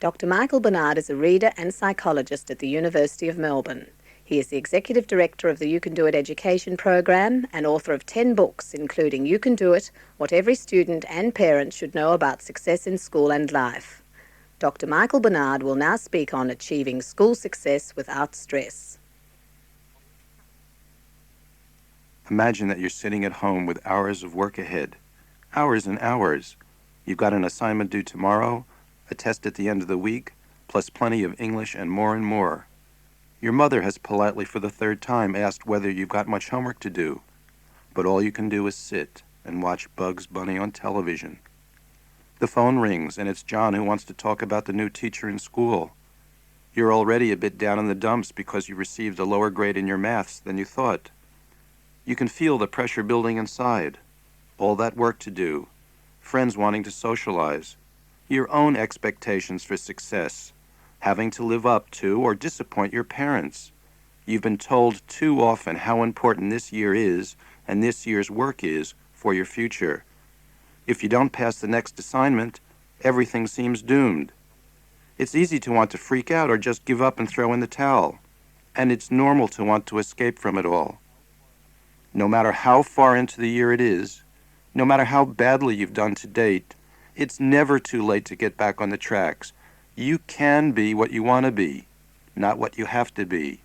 Dr. Michael Bernard is a reader and psychologist at the University of Melbourne. He is the Executive Director of the You Can Do It education program and author of 10 books, including You Can Do It, What Every Student and Parent Should Know About Success in School and Life. Dr. Michael Bernard will now speak on achieving school success without stress. Imagine that you're sitting at home with hours of work ahead. Hours and hours. You've got an assignment due tomorrow, a test at the end of the week, plus plenty of English and more. Your mother has politely for the third time asked whether you've got much homework to do, but all you can do is sit and watch Bugs Bunny on television. The phone rings, and it's John who wants to talk about the new teacher in school. You're already a bit down in the dumps because you received a lower grade in your maths than you thought. You can feel the pressure building inside, all that work to do, friends wanting to socialize, your own expectations for success, having to live up to or disappoint your parents. You've been told too often how important this year is and this year's work is for your future. If you don't pass the next assignment, everything seems doomed. It's easy to want to freak out or just give up and throw in the towel, and it's normal to want to escape from it all. No matter how far into the year it is, no matter how badly you've done to date, it's never too late to get back on the tracks. You can be what you want to be, not what you have to be.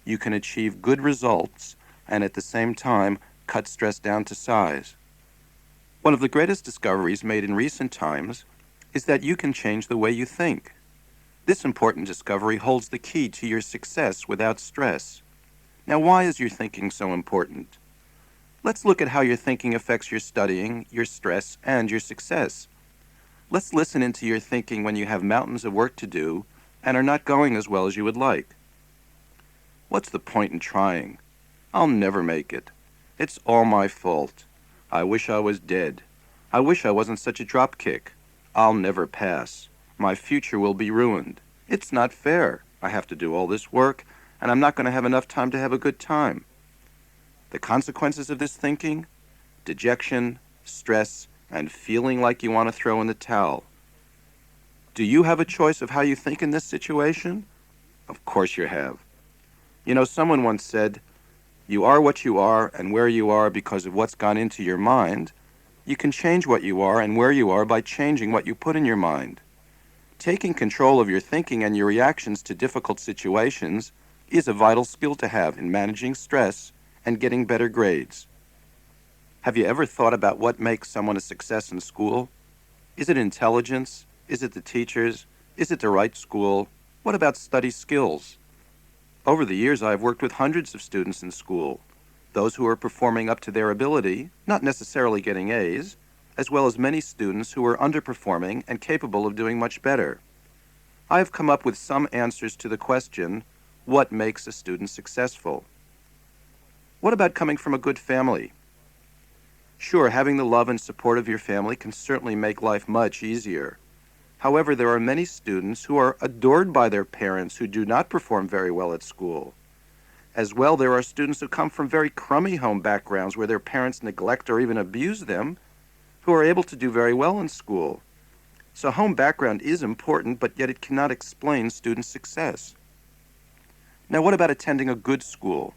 You can achieve good results and at the same time cut stress down to size. One of the greatest discoveries made in recent times is that you can change the way you think. This important discovery holds the key to your success without stress. Now, why is your thinking so important? Let's look at how your thinking affects your studying, your stress, and your success. Let's listen into your thinking when you have mountains of work to do and are not going as well as you would like. What's the point in trying? I'll never make it. It's all my fault. I wish I was dead. I wish I wasn't such a dropkick. I'll never pass. My future will be ruined. It's not fair. I have to do all this work, and I'm not going to have enough time to have a good time. The consequences of this thinking? Dejection, stress, and feeling like you want to throw in the towel. Do you have a choice of how you think in this situation? Of course you have. You know, someone once said, you are what you are and where you are because of what's gone into your mind. You can change what you are and where you are by changing what you put in your mind. Taking control of your thinking and your reactions to difficult situations is a vital skill to have in managing stress and getting better grades. Have you ever thought about what makes someone a success in school? Is it intelligence? Is it the teachers? Is it the right school? What about study skills? Over the years, I've worked with hundreds of students in school, those who are performing up to their ability, not necessarily getting A's, as well as many students who are underperforming and capable of doing much better. I've come up with some answers to the question, what makes a student successful? What about coming from a good family? Sure, having the love and support of your family can certainly make life much easier. However, there are many students who are adored by their parents who do not perform very well at school. As well, there are students who come from very crummy home backgrounds where their parents neglect or even abuse them, who are able to do very well in school. So home background is important, but yet it cannot explain student success. Now, what about attending a good school?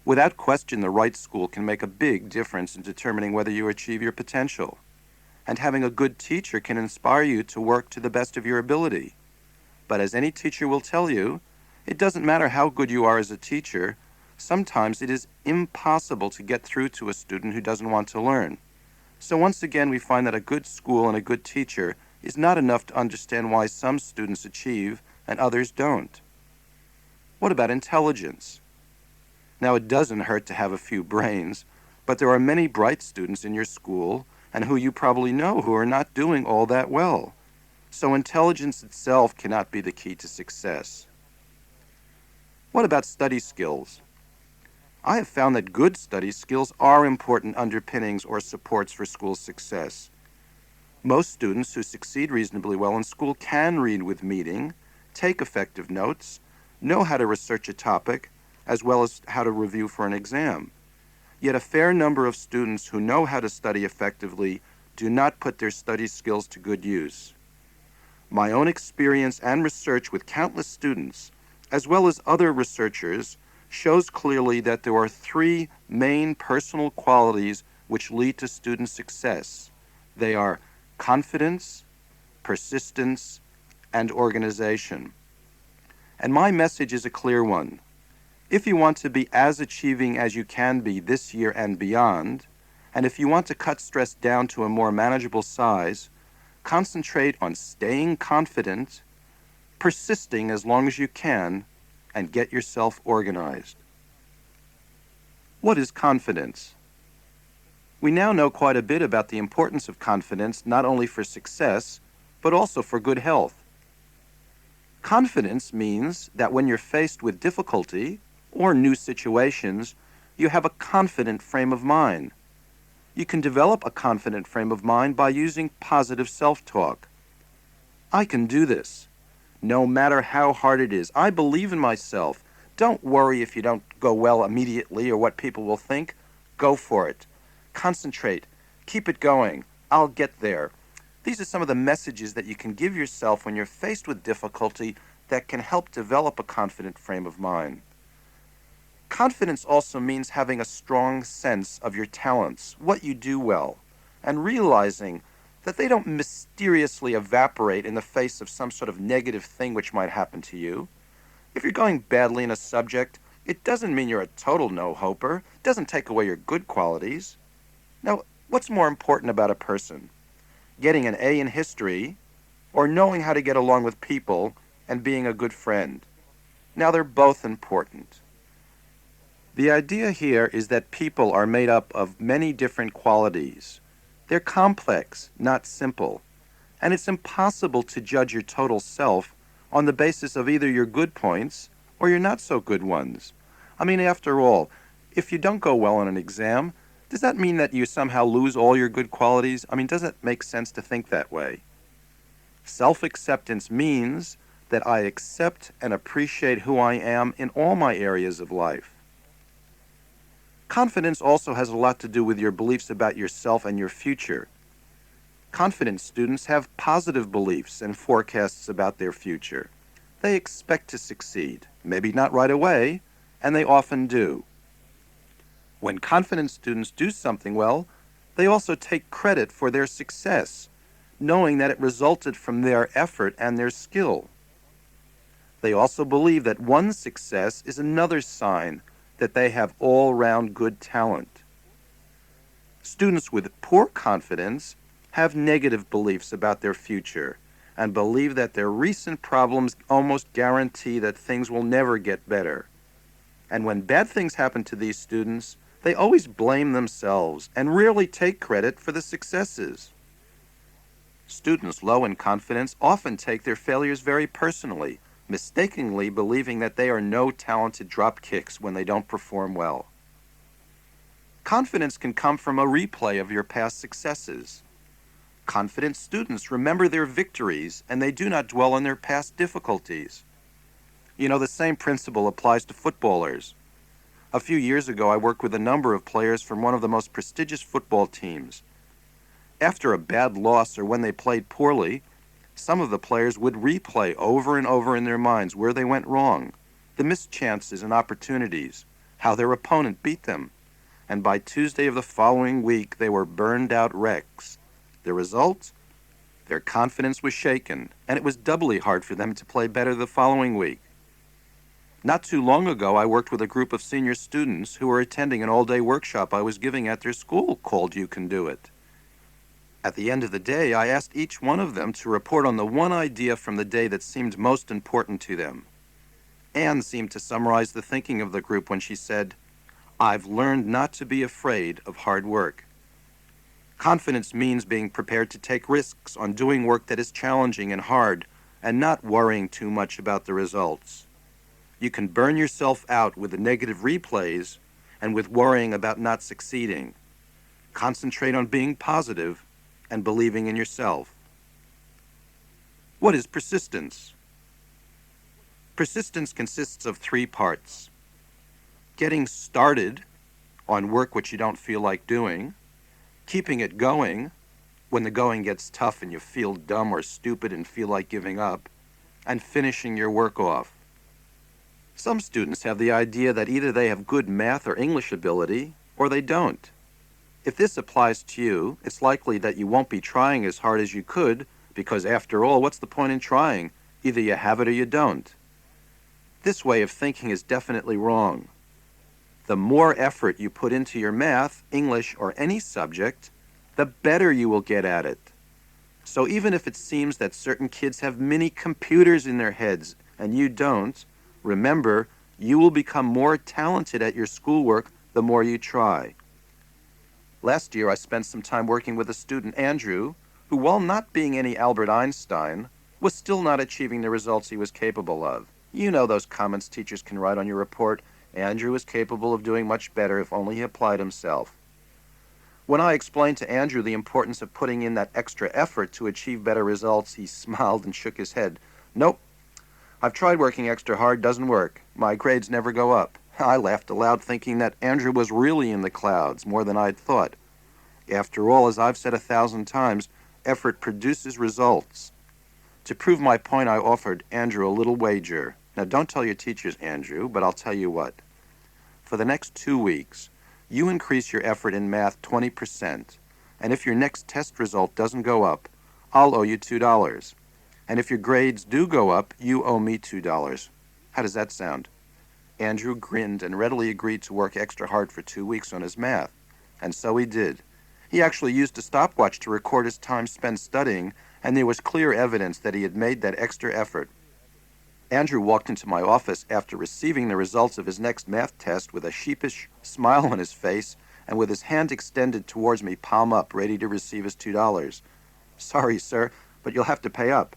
Without question, the right school can make a big difference in determining whether you achieve your potential. And having a good teacher can inspire you to work to the best of your ability. But as any teacher will tell you, it doesn't matter how good you are as a teacher, sometimes it is impossible to get through to a student who doesn't want to learn. So once again, we find that a good school and a good teacher is not enough to understand why some students achieve and others don't. What about intelligence? Now, it doesn't hurt to have a few brains, but there are many bright students in your school and who you probably know who are not doing all that well. So intelligence itself cannot be the key to success. What about study skills? I have found that good study skills are important underpinnings or supports for school success. Most students who succeed reasonably well in school can read with meaning, take effective notes, know how to research a topic, as well as how to review for an exam. Yet a fair number of students who know how to study effectively do not put their study skills to good use. My own experience and research with countless students, as well as other researchers, shows clearly that there are three main personal qualities which lead to student success. They are confidence, persistence, and organization. And my message is a clear one. If you want to be as achieving as you can be this year and beyond, and if you want to cut stress down to a more manageable size, concentrate on staying confident, persisting as long as you can, and get yourself organized. What is confidence? We now know quite a bit about the importance of confidence not only for success, but also for good health. Confidence means that when you're faced with difficulty or new situations, you have a confident frame of mind. You can develop a confident frame of mind by using positive self-talk. I can do this. No matter how hard it is, I believe in myself. Don't worry if you don't go well immediately or what people will think. Go for it. Concentrate. Keep it going. I'll get there. These are some of the messages that you can give yourself when you're faced with difficulty that can help develop a confident frame of mind. Confidence also means having a strong sense of your talents, what you do well, and realizing that they don't mysteriously evaporate in the face of some sort of negative thing which might happen to you. If you're going badly in a subject, it doesn't mean you're a total no-hoper. It doesn't take away your good qualities. Now, what's more important about a person? Getting an A in history, or knowing how to get along with people and being a good friend? Now, they're both important. The idea here is that people are made up of many different qualities. They're complex, not simple, and it's impossible to judge your total self on the basis of either your good points or your not so good ones. I mean, after all, if you don't go well on an exam, does that mean that you somehow lose all your good qualities? I mean, does it make sense to think that way? Self-acceptance means that I accept and appreciate who I am in all my areas of life. Confidence also has a lot to do with your beliefs about yourself and your future. Confident students have positive beliefs and forecasts about their future. They expect to succeed, maybe not right away, and they often do. When confident students do something well, they also take credit for their success, knowing that it resulted from their effort and their skill. They also believe that one success is another sign that they have all-round good talent. Students with poor confidence have negative beliefs about their future and believe that their recent problems almost guarantee that things will never get better. And when bad things happen to these students, they always blame themselves and rarely take credit for the successes. Students low in confidence often take their failures very personally, mistakenly believing that they are no talented dropkicks when they don't perform well. Confidence can come from a replay of your past successes. Confident students remember their victories and they do not dwell on their past difficulties. You know, the same principle applies to footballers. A few years ago, I worked with a number of players from one of the most prestigious football teams. After a bad loss or when they played poorly, some of the players would replay over and over in their minds where they went wrong, the missed chances and opportunities, how their opponent beat them. And by Tuesday of the following week, they were burned-out wrecks. The result? Their confidence was shaken, and it was doubly hard for them to play better the following week. Not too long ago, I worked with a group of senior students who were attending an all-day workshop I was giving at their school called You Can Do It. At the end of the day, I asked each one of them to report on the one idea from the day that seemed most important to them. Anne seemed to summarize the thinking of the group when she said, "I've learned not to be afraid of hard work." Confidence means being prepared to take risks on doing work that is challenging and hard and not worrying too much about the results. You can burn yourself out with the negative replays and with worrying about not succeeding. Concentrate on being positive and believing in yourself. What is persistence? Persistence consists of three parts: getting started on work which you don't feel like doing, keeping it going, when the going gets tough and you feel dumb or stupid and feel like giving up, and finishing your work off. Some students have the idea that either they have good math or English ability, or they don't. If this applies to you, it's likely that you won't be trying as hard as you could, because after all, what's the point in trying? Either you have it or you don't. This way of thinking is definitely wrong. The more effort you put into your math, English, or any subject, the better you will get at it. So even if it seems that certain kids have mini computers in their heads and you don't, remember, you will become more talented at your schoolwork the more you try. Last year, I spent some time working with a student, Andrew, who, while not being any Albert Einstein, was still not achieving the results he was capable of. You know those comments teachers can write on your report, Andrew is capable of doing much better if only he applied himself. When I explained to Andrew the importance of putting in that extra effort to achieve better results, he smiled and shook his head. Nope. I've tried working extra hard, doesn't work. My grades never go up. I laughed aloud, thinking that Andrew was really in the clouds, more than I'd thought. After all, as I've said 1,000 times, effort produces results. To prove my point, I offered Andrew a little wager. Now, don't tell your teachers, Andrew, but I'll tell you what. For the next 2 weeks, you increase your effort in math 20%, and if your next test result doesn't go up, I'll owe you $2. And if your grades do go up, you owe me $2. How does that sound? Andrew grinned and readily agreed to work extra hard for 2 weeks on his math. And so he did. He actually used a stopwatch to record his time spent studying, and there was clear evidence that he had made that extra effort. Andrew walked into my office after receiving the results of his next math test with a sheepish smile on his face and with his hand extended towards me, palm up, ready to receive his $2. Sorry, sir, but you'll have to pay up.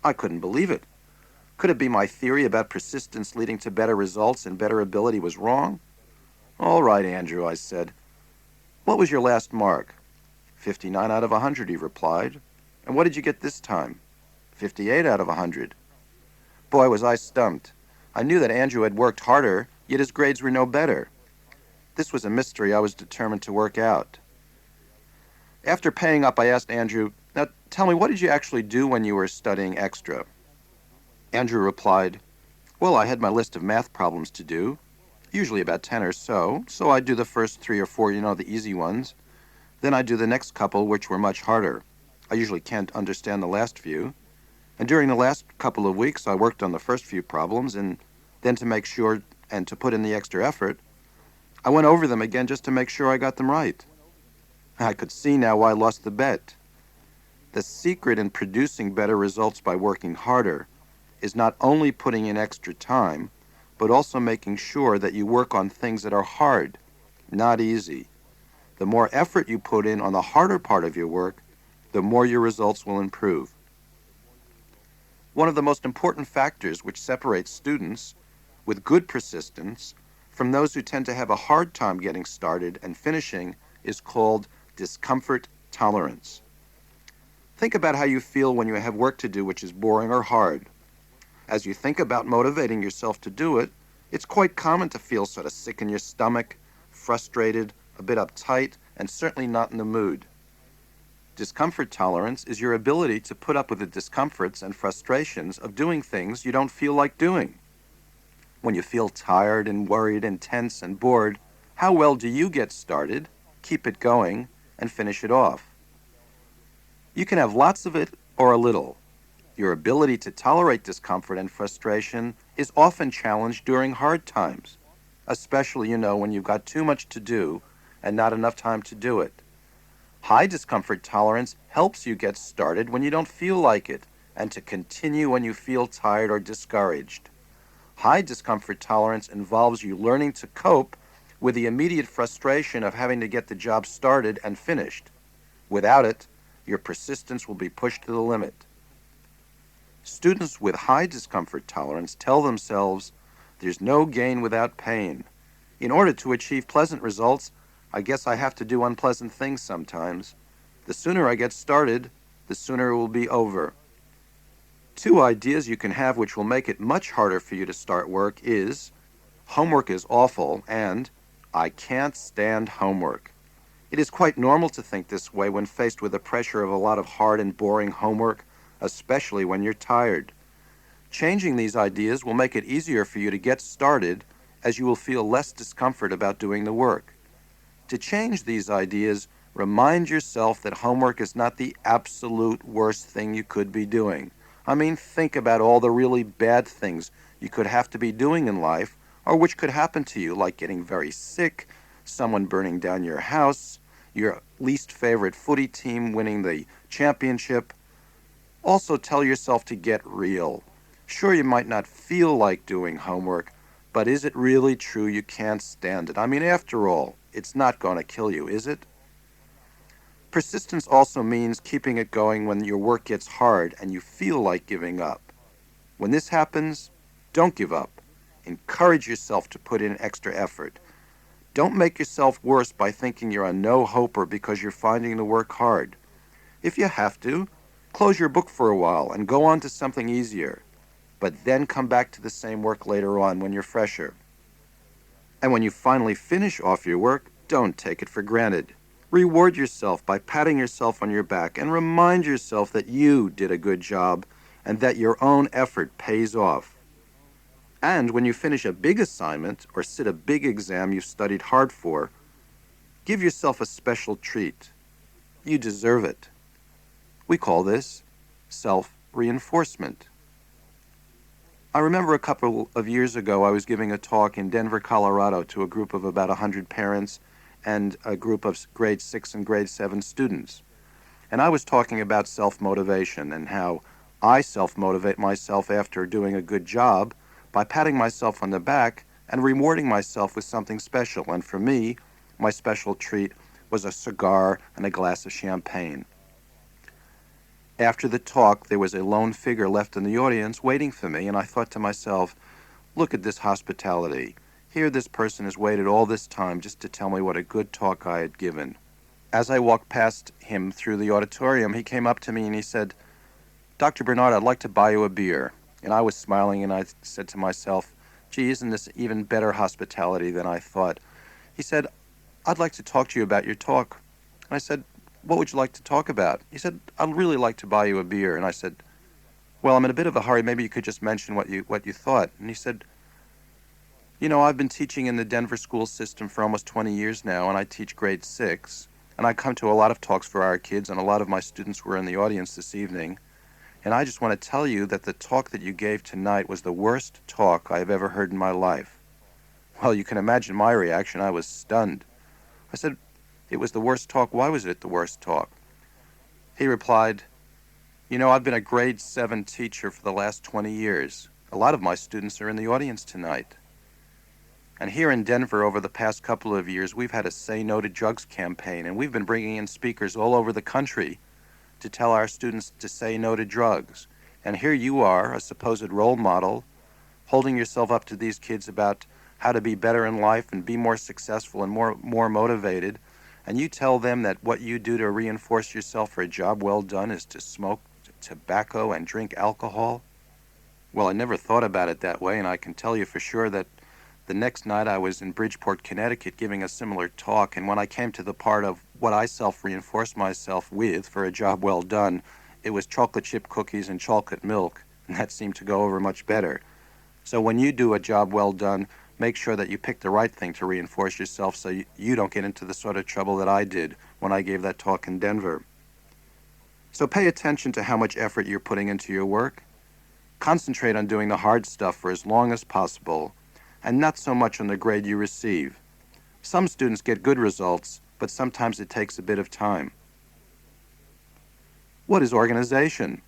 I couldn't believe it. Could it be my theory about persistence leading to better results and better ability was wrong? All right, Andrew, I said. What was your last mark? 59 out of 100, he replied. And what did you get this time? 58 out of 100. Boy, was I stumped. I knew that Andrew had worked harder, yet his grades were no better. This was a mystery I was determined to work out. After paying up, I asked Andrew, now tell me, what did you actually do when you were studying extra? Andrew replied, well, I had my list of math problems to do, usually about 10 or so I'd do the first 3 or 4, the easy ones. Then I'd do the next couple, which were much harder. I usually can't understand the last few. And during the last couple of weeks, I worked on the first few problems, and then to make sure and to put in the extra effort, I went over them again just to make sure I got them right. I could see now why I lost the bet. The secret in producing better results by working harder is not only putting in extra time, but also making sure that you work on things that are hard, not easy. The more effort you put in on the harder part of your work, the more your results will improve. One of the most important factors which separates students with good persistence from those who tend to have a hard time getting started and finishing is called discomfort tolerance. Think about how you feel when you have work to do which is boring or hard. As you think about motivating yourself to do it, it's quite common to feel sort of sick in your stomach, frustrated, a bit uptight, and certainly not in the mood. Discomfort tolerance is your ability to put up with the discomforts and frustrations of doing things you don't feel like doing. When you feel tired and worried and tense and bored, how well do you get started, keep it going, and finish it off? You can have lots of it or a little. Your ability to tolerate discomfort and frustration is often challenged during hard times, especially, when you've got too much to do and not enough time to do it. High discomfort tolerance helps you get started when you don't feel like it and to continue when you feel tired or discouraged. High discomfort tolerance involves you learning to cope with the immediate frustration of having to get the job started and finished. Without it, your persistence will be pushed to the limit. Students with high discomfort tolerance tell themselves, there's no gain without pain. In order to achieve pleasant results, I guess I have to do unpleasant things sometimes. The sooner I get started, the sooner it will be over. 2 ideas you can have which will make it much harder for you to start work is, homework is awful, and I can't stand homework. It is quite normal to think this way when faced with the pressure of a lot of hard and boring homework, especially when you're tired. Changing these ideas will make it easier for you to get started, as you will feel less discomfort about doing the work. To change these ideas, remind yourself that homework is not the absolute worst thing you could be doing. I mean, think about all the really bad things you could have to be doing in life, or which could happen to you, like getting very sick, someone burning down your house, your least favorite footy team winning the championship. Also, tell yourself to get real. Sure, you might not feel like doing homework, but is it really true you can't stand it? I mean, after all, it's not going to kill you, is it? Persistence also means keeping it going when your work gets hard and you feel like giving up. When this happens, don't give up. Encourage yourself to put in extra effort. Don't make yourself worse by thinking you're a no-hoper because you're finding the work hard. If you have to, close your book for a while and go on to something easier, but then come back to the same work later on when you're fresher. And when you finally finish off your work, don't take it for granted. Reward yourself by patting yourself on your back and remind yourself that you did a good job and that your own effort pays off. And when you finish a big assignment or sit a big exam you've studied hard for, give yourself a special treat. You deserve it. We call this self-reinforcement. I remember a couple of years ago I was giving a talk in Denver, Colorado to a group of about 100 parents and a group of grade 6 and grade 7 students. And I was talking about self-motivation and how I self-motivate myself after doing a good job by patting myself on the back and rewarding myself with something special. And for me, my special treat was a cigar and a glass of champagne. After the talk, there was a lone figure left in the audience waiting for me, and I thought to myself, look at this hospitality. Here this person has waited all this time just to tell me what a good talk I had given. As I walked past him through the auditorium, he came up to me and he said, Dr. Bernard, I'd like to buy you a beer. And I was smiling and I said to myself, gee, isn't this even better hospitality than I thought? He said, I'd like to talk to you about your talk. And I said, what would you like to talk about? He said, I'd really like to buy you a beer. And I said, well, I'm in a bit of a hurry. Maybe you could just mention what you thought. And he said, you know, I've been teaching in the Denver school system for almost 20 years now, and I teach grade 6. And I come to a lot of talks for our kids, and a lot of my students were in the audience this evening. And I just want to tell you that the talk that you gave tonight was the worst talk I have ever heard in my life. Well, you can imagine my reaction. I was stunned. I said, it was the worst talk. Why was it the worst talk? He replied, you know, I've been a grade 7 teacher for the last 20 years. A lot of my students are in the audience tonight. And here in Denver, over the past couple of years, we've had a Say No to Drugs campaign, and we've been bringing in speakers all over the country to tell our students to say no to drugs. And here you are, a supposed role model, holding yourself up to these kids about how to be better in life and be more successful and more motivated. And you tell them that what you do to reinforce yourself for a job well done is to smoke tobacco and drink alcohol? Well, I never thought about it that way, and I can tell you for sure that the next night I was in Bridgeport, Connecticut, giving a similar talk, and when I came to the part of what I self-reinforced myself with for a job well done, it was chocolate chip cookies and chocolate milk, and that seemed to go over much better. So when you do a job well done, make sure that you pick the right thing to reinforce yourself so you don't get into the sort of trouble that I did when I gave that talk in Denver. So pay attention to how much effort you're putting into your work. Concentrate on doing the hard stuff for as long as possible, and not so much on the grade you receive. Some students get good results, but sometimes it takes a bit of time. What is organization?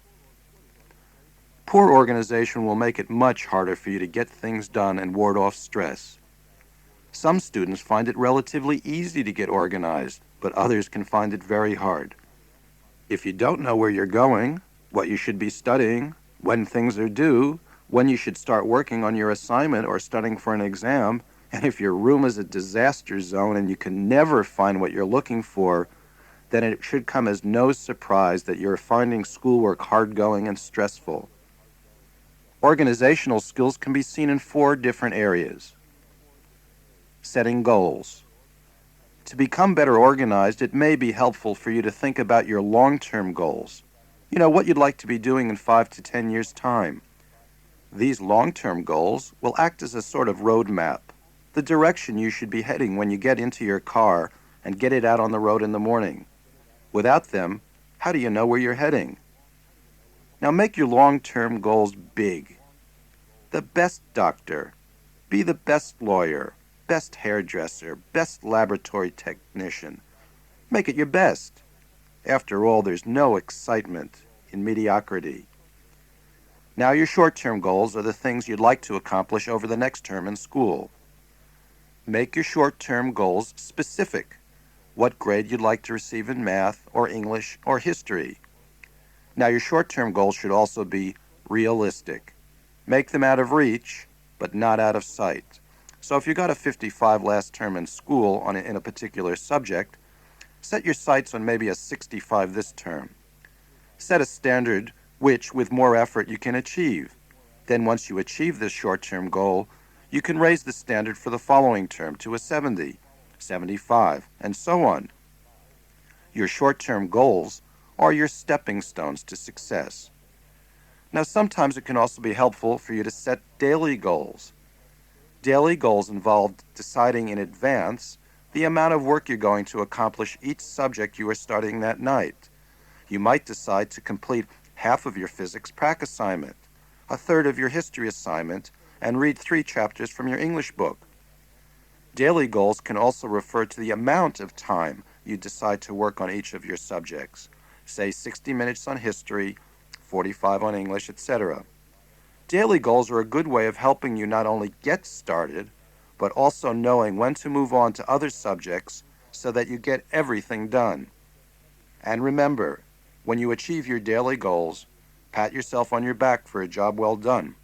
Poor organization will make it much harder for you to get things done and ward off stress. Some students find it relatively easy to get organized, but others can find it very hard. If you don't know where you're going, what you should be studying, when things are due, when you should start working on your assignment or studying for an exam, and if your room is a disaster zone and you can never find what you're looking for, then it should come as no surprise that you're finding schoolwork hard-going and stressful. Organizational skills can be seen in 4 different areas. Setting goals. To become better organized, it may be helpful for you to think about your long-term goals. You know, what you'd like to be doing in 5 to 10 years' time. These long-term goals will act as a sort of roadmap, the direction you should be heading when you get into your car and get it out on the road in the morning. Without them, how do you know where you're heading? Now make your long-term goals big. The best doctor, be the best lawyer, best hairdresser, best laboratory technician. Make it your best. After all, there's no excitement in mediocrity. Now your short-term goals are the things you'd like to accomplish over the next term in school. Make your short-term goals specific. What grade you'd like to receive in math or English or history. Now your short-term goals should also be realistic. Make them out of reach, but not out of sight. So if you got a 55 last term in school in a particular subject, set your sights on maybe a 65 this term. Set a standard which, with more effort, you can achieve. Then once you achieve this short-term goal, you can raise the standard for the following term to a 70, 75, and so on. Your short-term goals are your stepping stones to success. Now, sometimes it can also be helpful for you to set daily goals. Daily goals involve deciding in advance the amount of work you're going to accomplish each subject you are studying that night. You might decide to complete half of your physics prac assignment, a third of your history assignment, and read 3 chapters from your English book. Daily goals can also refer to the amount of time you decide to work on each of your subjects, say 60 minutes on history, 45 on English, etc. Daily goals are a good way of helping you not only get started, but also knowing when to move on to other subjects so that you get everything done. And remember, when you achieve your daily goals, pat yourself on your back for a job well done.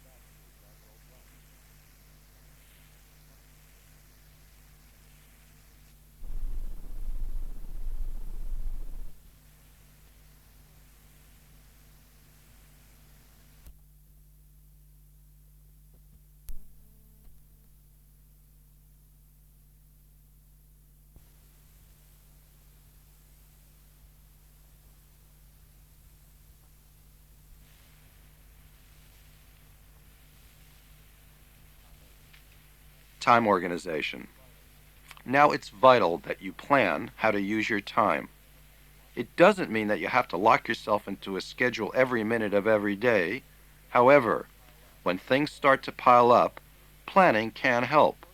Time organization. Now it's vital that you plan how to use your time. It doesn't mean that you have to lock yourself into a schedule every minute of every day. However, when things start to pile up, planning can help.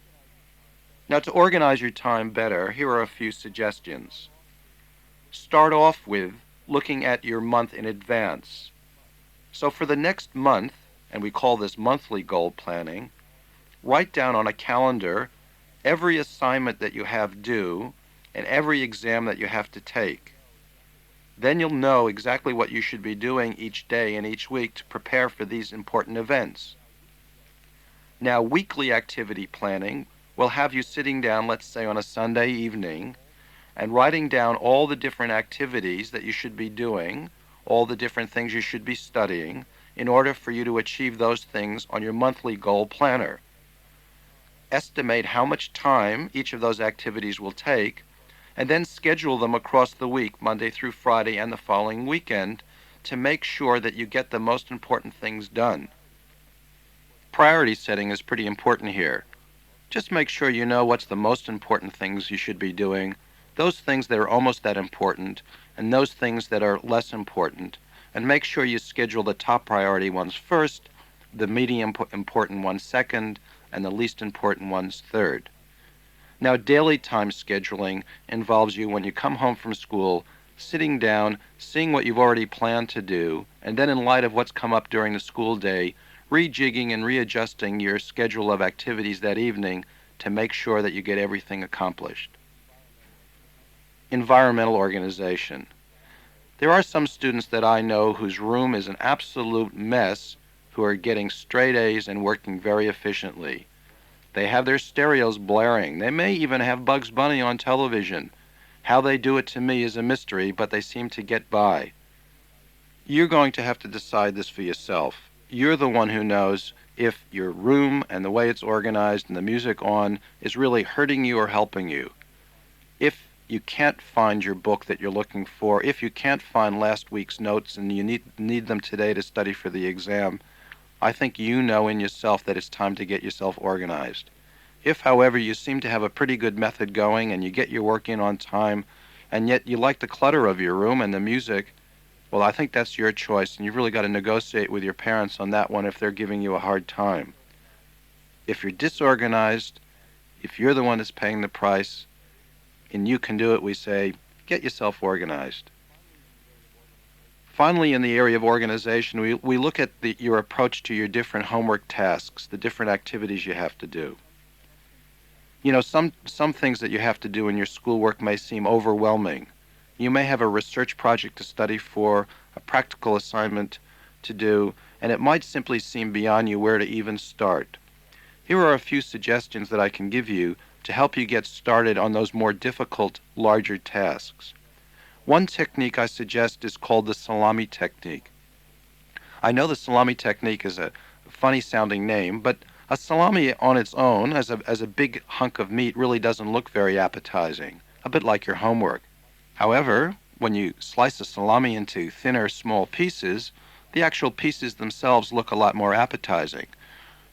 Now, to organize your time better, here are a few suggestions. Start off with looking at your month in advance. So for the next month, and we call this monthly goal planning, write down on a calendar every assignment that you have due and every exam that you have to take. Then you'll know exactly what you should be doing each day and each week to prepare for these important events. Now, weekly activity planning will have you sitting down, let's say on a Sunday evening, and writing down all the different activities that you should be doing, all the different things you should be studying, in order for you to achieve those things on your monthly goal planner. Estimate how much time each of those activities will take, and then schedule them across the week, Monday through Friday and the following weekend, to make sure that you get the most important things done. Priority setting is pretty important here. Just make sure you know what's the most important things you should be doing, those things that are almost that important, and those things that are less important, and make sure you schedule the top priority ones first, the medium important ones second, and the least important ones third. Now, daily time scheduling involves you, when you come home from school, sitting down, seeing what you've already planned to do, and then in light of what's come up during the school day, rejigging and readjusting your schedule of activities that evening to make sure that you get everything accomplished. Environmental organization. There are some students that I know whose room is an absolute mess who are getting straight A's and working very efficiently. They have their stereos blaring. They may even have Bugs Bunny on television. How they do it to me is a mystery, but they seem to get by. You're going to have to decide this for yourself. You're the one who knows if your room and the way it's organized and the music on is really hurting you or helping you. If you can't find your book that you're looking for, if you can't find last week's notes and you need them today to study for the exam, I think you know in yourself that it's time to get yourself organized. If, however, you seem to have a pretty good method going and you get your work in on time, and yet you like the clutter of your room and the music, well, I think that's your choice, and you've really got to negotiate with your parents on that one if they're giving you a hard time. If you're disorganized, if you're the one that's paying the price, and you can do it, we say, get yourself organized. Finally, in the area of organization, we look at your approach to your different homework tasks, the different activities you have to do. You know, some things that you have to do in your schoolwork may seem overwhelming. You may have a research project to study for, a practical assignment to do, and it might simply seem beyond you where to even start. Here are a few suggestions that I can give you to help you get started on those more difficult, larger tasks. One technique I suggest is called the salami technique. I know the salami technique is a funny-sounding name, but a salami on its own, as a big hunk of meat, really doesn't look very appetizing, a bit like your homework. However, when you slice a salami into thinner, small pieces, the actual pieces themselves look a lot more appetizing.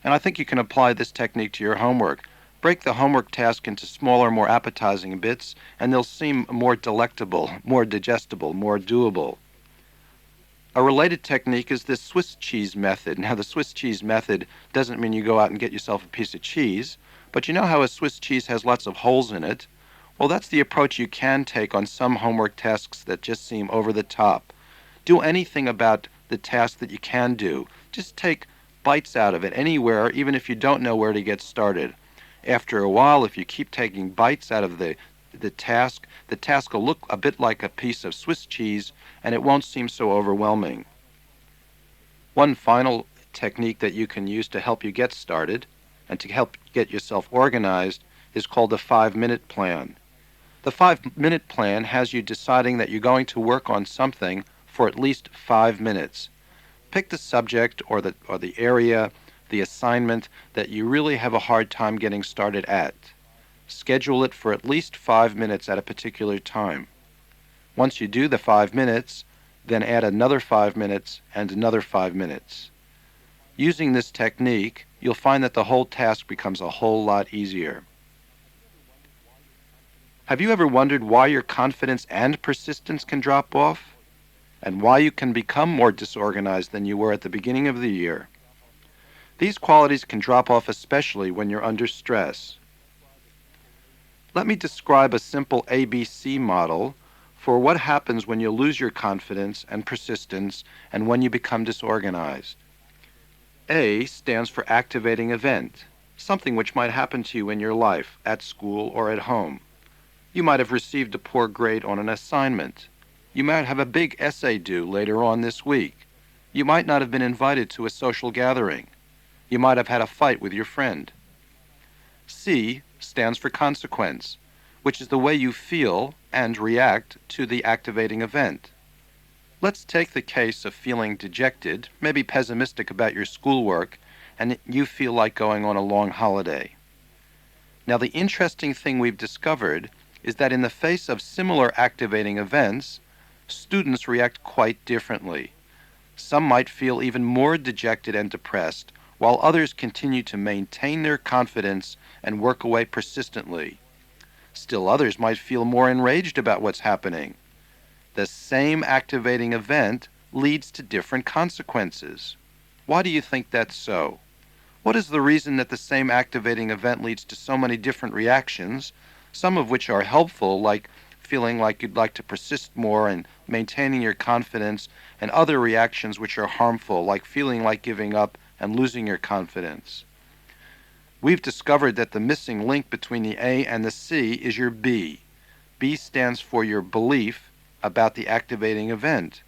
And I think you can apply this technique to your homework. Break the homework task into smaller, more appetizing bits, and they'll seem more delectable, more digestible, more doable. A related technique is this Swiss cheese method. Now, the Swiss cheese method doesn't mean you go out and get yourself a piece of cheese, but you know how a Swiss cheese has lots of holes in it? Well, that's the approach you can take on some homework tasks that just seem over the top. Do anything about the task that you can do. Just take bites out of it anywhere, even if you don't know where to get started. After a while, if you keep taking bites out of the task will look a bit like a piece of Swiss cheese, and it won't seem so overwhelming. One final technique that you can use to help you get started and to help get yourself organized is called the 5-minute plan. The 5-minute plan has you deciding that you're going to work on something for at least 5 minutes. Pick the subject or the area, the assignment that you really have a hard time getting started at. Schedule it for at least 5 minutes at a particular time. Once you do the 5 minutes, then add another 5 minutes and another 5 minutes. Using this technique, you'll find that the whole task becomes a whole lot easier. Have you ever wondered why your confidence and persistence can drop off? And why you can become more disorganized than you were at the beginning of the year? These qualities can drop off especially when you're under stress. Let me describe a simple ABC model for what happens when you lose your confidence and persistence and when you become disorganized. A stands for activating event, something which might happen to you in your life, at school or at home. You might have received a poor grade on an assignment. You might have a big essay due later on this week. You might not have been invited to a social gathering. You might have had a fight with your friend. C stands for consequence, which is the way you feel and react to the activating event. Let's take the case of feeling dejected, maybe pessimistic about your schoolwork, and you feel like going on a long holiday. Now, the interesting thing we've discovered is that in the face of similar activating events, students react quite differently. Some might feel even more dejected and depressed, while others continue to maintain their confidence and work away persistently. Still others might feel more enraged about what's happening. The same activating event leads to different consequences. Why do you think that's so? What is the reason that the same activating event leads to so many different reactions, some of which are helpful, like feeling like you'd like to persist more and maintaining your confidence, and other reactions which are harmful, like feeling like giving up and losing your confidence? We've discovered that the missing link between the A and the C is your B. B stands for your belief about the activating event.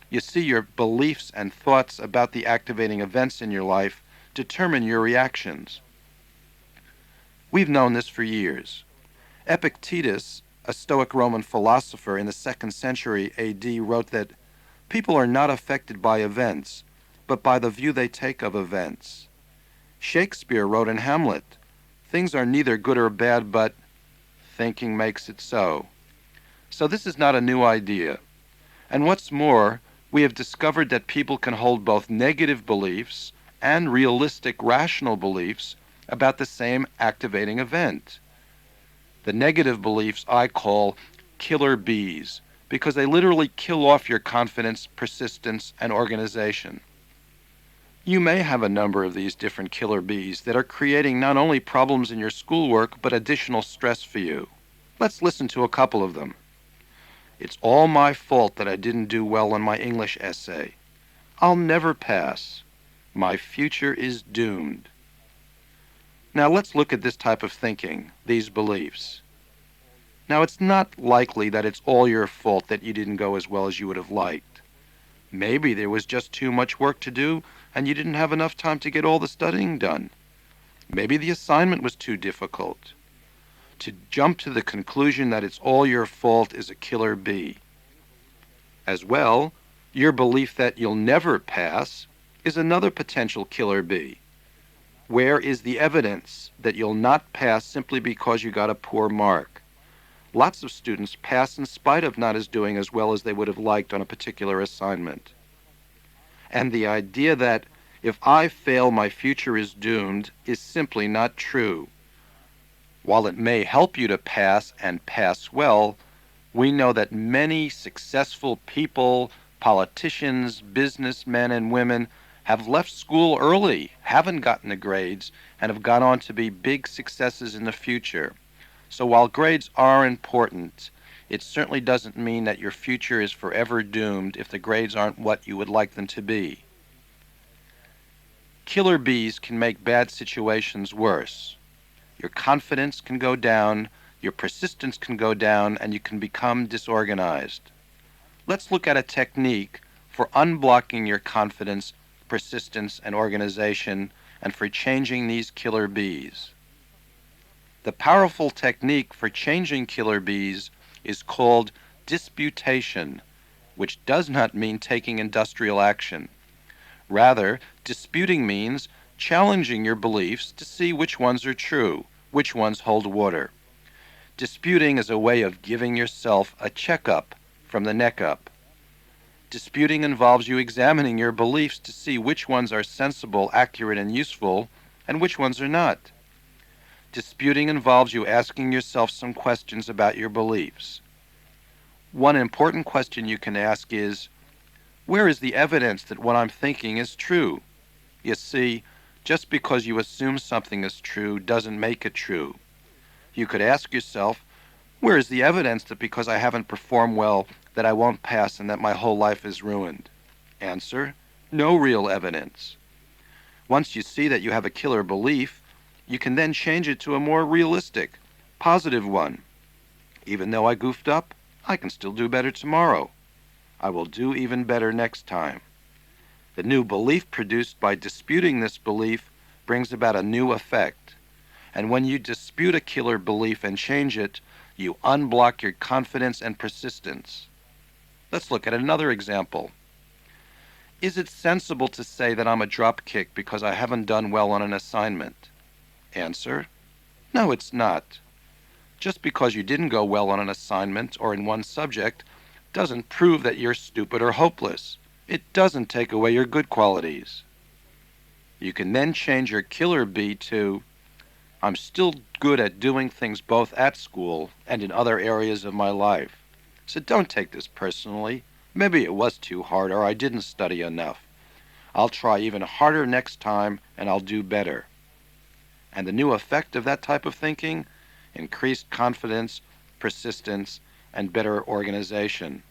You see, your beliefs and thoughts about the activating events in your life determine your reactions. We've known this for years. Epictetus, a Stoic Roman philosopher in the 2nd century A.D., wrote that people are not affected by events, but by the view they take of events. Shakespeare wrote in Hamlet, things are neither good or bad, but thinking makes it so. So this is not a new idea. And what's more, we have discovered that people can hold both negative beliefs and realistic, rational beliefs about the same activating event. The negative beliefs I call killer bees, because they literally kill off your confidence, persistence, and organization. You may have a number of these different killer bees that are creating not only problems in your schoolwork, but additional stress for you. Let's listen to a couple of them. It's all my fault that I didn't do well on my English essay. I'll never pass. My future is doomed. Now let's look at this type of thinking, these beliefs. Now it's not likely that it's all your fault that you didn't go as well as you would have liked. Maybe there was just too much work to do and you didn't have enough time to get all the studying done. Maybe the assignment was too difficult. To jump to the conclusion that it's all your fault is a killer bee. As well, your belief that you'll never pass is another potential killer bee. Where is the evidence that you'll not pass simply because you got a poor mark? Lots of students pass in spite of not doing as well as they would have liked on a particular assignment. And the idea that if I fail, my future is doomed is simply not true. While it may help you to pass and pass well, we know that many successful people, politicians, businessmen and women have left school early, haven't gotten the grades, and have gone on to be big successes in the future. So while grades are important, it certainly doesn't mean that your future is forever doomed if the grades aren't what you would like them to be. Killer bees can make bad situations worse. Your confidence can go down, your persistence can go down, and you can become disorganized. Let's look at a technique for unblocking your confidence, persistence, and organization, and for changing these killer bees. The powerful technique for changing killer bees is called disputation, which does not mean taking industrial action. Rather, disputing means challenging your beliefs to see which ones are true, which ones hold water. Disputing is a way of giving yourself a checkup from the neck up. Disputing involves you examining your beliefs to see which ones are sensible, accurate, and useful, and which ones are not. Disputing involves you asking yourself some questions about your beliefs. One important question you can ask is, where is the evidence that what I'm thinking is true? You see, just because you assume something is true doesn't make it true. You could ask yourself, where is the evidence that because I haven't performed well that I won't pass and that my whole life is ruined? Answer, no real evidence. Once you see that you have a killer belief, you can then change it to a more realistic, positive one. Even though I goofed up, I can still do better tomorrow. I will do even better next time. The new belief produced by disputing this belief brings about a new effect. And when you dispute a killer belief and change it, you unblock your confidence and persistence. Let's look at another example. Is it sensible to say that I'm a dropkick because I haven't done well on an assignment? Answer, no, it's not. Just because you didn't go well on an assignment or in one subject doesn't prove that you're stupid or hopeless. It doesn't take away your good qualities. You can then change your killer bee to, I'm still good at doing things both at school and in other areas of my life. So don't take this personally. Maybe it was too hard or I didn't study enough. I'll try even harder next time and I'll do better. And the new effect of that type of thinking? Increased confidence, persistence, and better organization.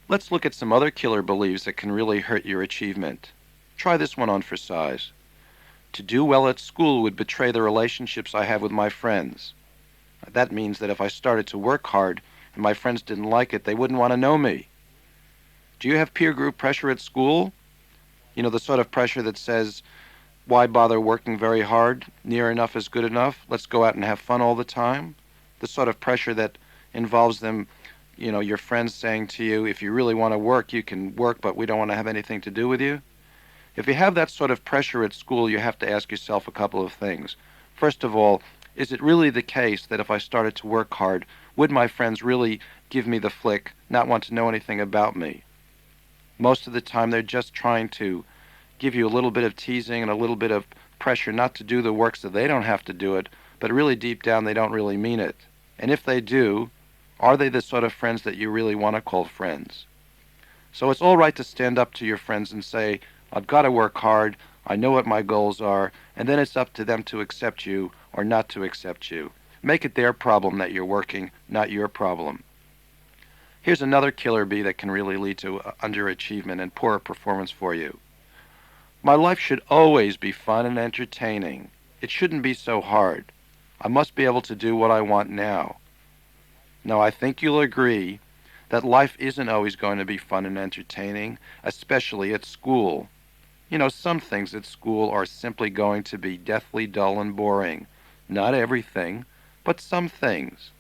Let's look at some other killer beliefs that can really hurt your achievement. Try this one on for size. To do well at school would betray the relationships I have with my friends. That means that if I started to work hard and my friends didn't like it, they wouldn't want to know me. Do you have peer group pressure at school? You know, the sort of pressure that says, why bother working very hard? Near enough is good enough. Let's go out and have fun all the time. The sort of pressure that involves them, you know, your friends saying to you, if you really want to work, you can work, but we don't want to have anything to do with you. If you have that sort of pressure at school, you have to ask yourself a couple of things. First of all, Is it really the case that if I started to work hard, would my friends really give me the flick, not want to know anything about me? Most of the time they're just trying to give you a little bit of teasing and a little bit of pressure not to do the work so they don't have to do it, but really deep down they don't really mean it. And if they do, are they the sort of friends that you really want to call friends? So it's all right to stand up to your friends and say, I've got to work hard, I know what my goals are, and then it's up to them to accept you or not to accept you. Make it their problem that you're working, not your problem. Here's another killer bee that can really lead to underachievement and poor performance for you. My life should always be fun and entertaining. It shouldn't be so hard. I must be able to do what I want now. Now, I think you'll agree that life isn't always going to be fun and entertaining, especially at school. You know, some things at school are simply going to be deathly dull and boring. Not everything, but some things.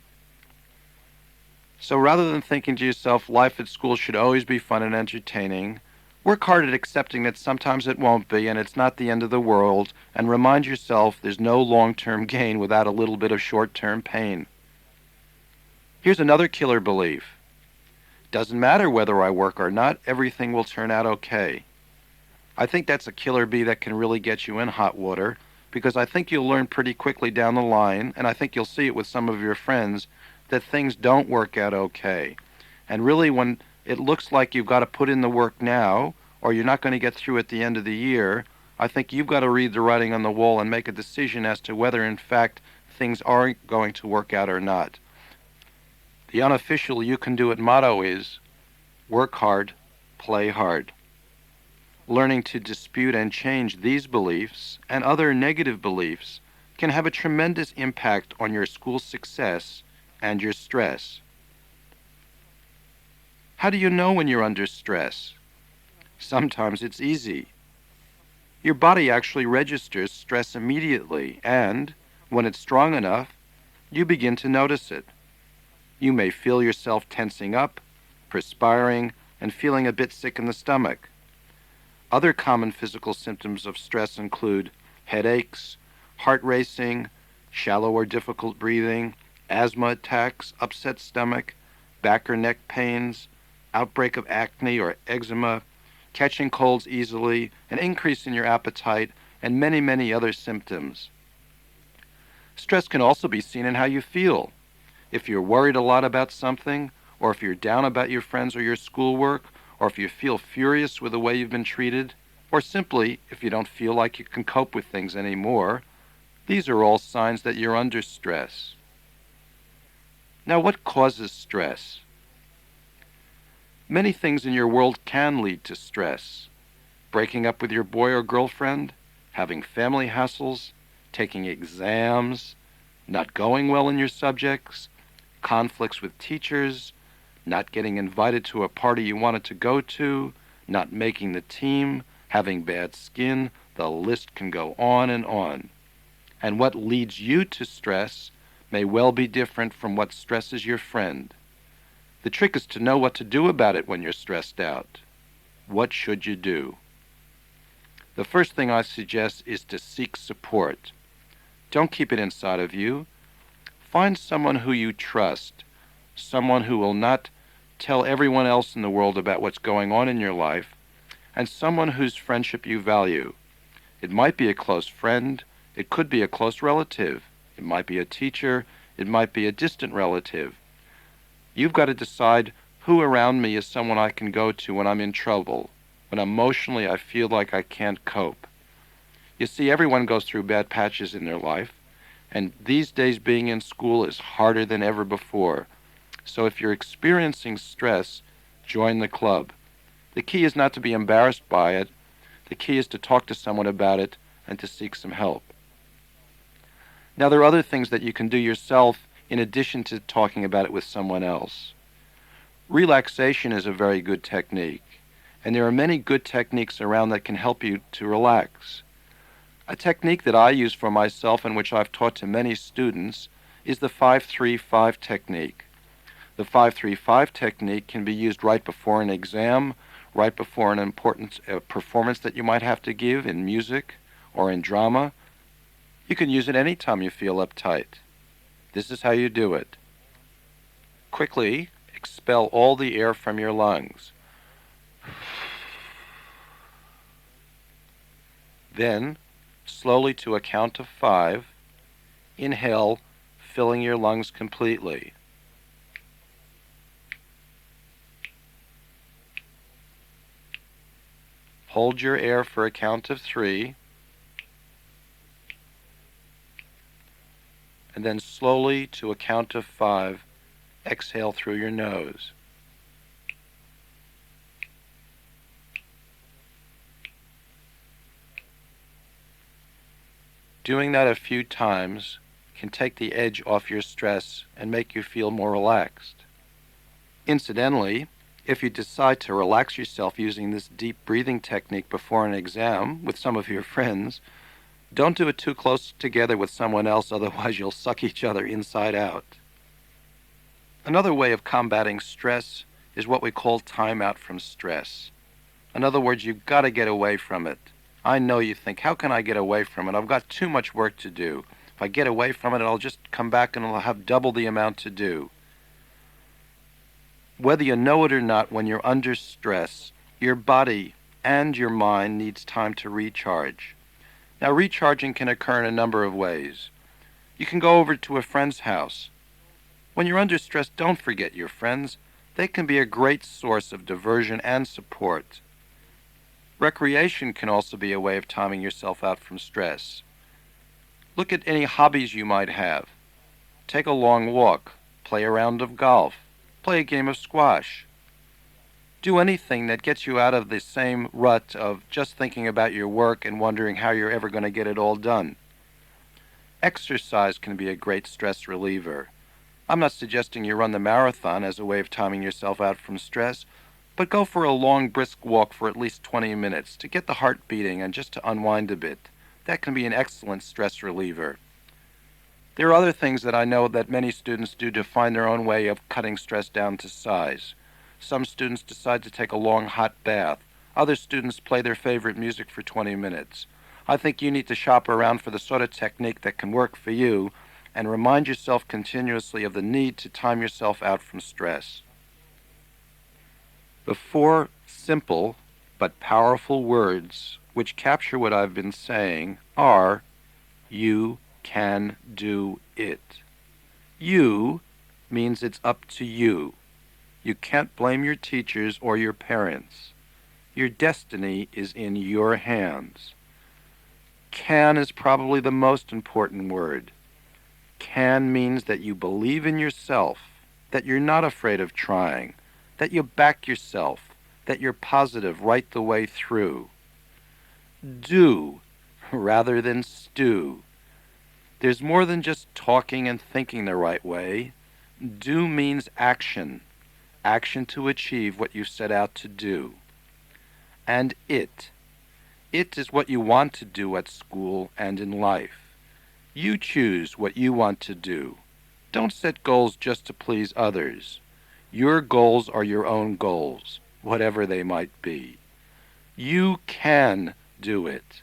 So rather than thinking to yourself, life at school should always be fun and entertaining, work hard at accepting that sometimes it won't be and it's not the end of the world, and remind yourself there's no long-term gain without a little bit of short-term pain. Here's another killer belief. Doesn't matter whether I work or not, everything will turn out okay. I think that's a killer bee that can really get you in hot water, because I think you'll learn pretty quickly down the line, and I think you'll see it with some of your friends, that things don't work out okay. And really, when it looks like you've got to put in the work now, or you're not going to get through at the end of the year, I think you've got to read the writing on the wall and make a decision as to whether, in fact, things are going to work out or not. The unofficial You Can Do It motto is, work hard, play hard. Learning to dispute and change these beliefs and other negative beliefs can have a tremendous impact on your school success and your stress. How do you know when you're under stress? Sometimes it's easy. Your body actually registers stress immediately, and when it's strong enough, you begin to notice it. You may feel yourself tensing up, perspiring, and feeling a bit sick in the stomach. Other common physical symptoms of stress include headaches, heart racing, shallow or difficult breathing, asthma attacks, upset stomach, back or neck pains, outbreak of acne or eczema, catching colds easily, an increase in your appetite, and many, many other symptoms. Stress can also be seen in how you feel. If you're worried a lot about something, or if you're down about your friends or your schoolwork, or if you feel furious with the way you've been treated, or simply if you don't feel like you can cope with things anymore, these are all signs that you're under stress. Now, what causes stress? Many things in your world can lead to stress. Breaking up with your boy or girlfriend, having family hassles, taking exams, not going well in your subjects, conflicts with teachers, not getting invited to a party you wanted to go to, not making the team, having bad skin, the list can go on and on. And what leads you to stress may well be different from what stresses your friend. The trick is to know what to do about it when you're stressed out. What should you do? The first thing I suggest is to seek support. Don't keep it inside of you. Find someone who you trust, someone who will not tell everyone else in the world about what's going on in your life, and someone whose friendship you value. It might be a close friend, it could be a close relative, it might be a teacher, it might be a distant relative. You've got to decide who around me is someone I can go to when I'm in trouble, when emotionally I feel like I can't cope. You see, everyone goes through bad patches in their life, and these days being in school is harder than ever before. So if you're experiencing stress, join the club. The key is not to be embarrassed by it. The key is to talk to someone about it and to seek some help. Now, there are other things that you can do yourself in addition to talking about it with someone else. Relaxation is a very good technique, and there are many good techniques around that can help you to relax. A technique that I use for myself and which I've taught to many students is the 5-3-5 technique. The 5-3-5 technique can be used right before an exam, right before an important performance that you might have to give in music or in drama. You can use it anytime you feel uptight. This is how you do it. Quickly expel all the air from your lungs. Then, slowly to a count of 5, inhale, filling your lungs completely. Hold your air for a count of 3, and then slowly to a count of 5, exhale through your nose. Doing that a few times can take the edge off your stress and make you feel more relaxed. Incidentally, if you decide to relax yourself using this deep breathing technique before an exam with some of your friends, don't do it too close together with someone else, otherwise you'll suck each other inside out. Another way of combating stress is what we call time out from stress. In other words, you've got to get away from it. I know you think, how can I get away from it? I've got too much work to do. If I get away from it, I'll just come back and I'll have double the amount to do. Whether you know it or not, when you're under stress, your body and your mind needs time to recharge. Now, recharging can occur in a number of ways. You can go over to a friend's house. When you're under stress, don't forget your friends. They can be a great source of diversion and support. Recreation can also be a way of timing yourself out from stress. Look at any hobbies you might have. Take a long walk, play a round of golf, play a game of squash. Do anything that gets you out of the same rut of just thinking about your work and wondering how you're ever going to get it all done. Exercise can be a great stress reliever. I'm not suggesting you run the marathon as a way of timing yourself out from stress, but go for a long, brisk walk for at least 20 minutes to get the heart beating and just to unwind a bit. That can be an excellent stress reliever. There are other things that I know that many students do to find their own way of cutting stress down to size. Some students decide to take a long, hot bath. Other students play their favorite music for 20 minutes. I think you need to shop around for the sort of technique that can work for you and remind yourself continuously of the need to time yourself out from stress. The 4 simple but powerful words which capture what I've been saying are, you can do it. You means it's up to you. You can't blame your teachers or your parents. Your destiny is in your hands. Can is probably the most important word. Can means that you believe in yourself, that you're not afraid of trying, that you back yourself, that you're positive right the way through. Do rather than stew. There's more than just talking and thinking the right way. Do means action. Action to achieve what you set out to do. And it. It is what you want to do at school and in life. You choose what you want to do. Don't set goals just to please others. Your goals are your own goals, whatever they might be. You can do it.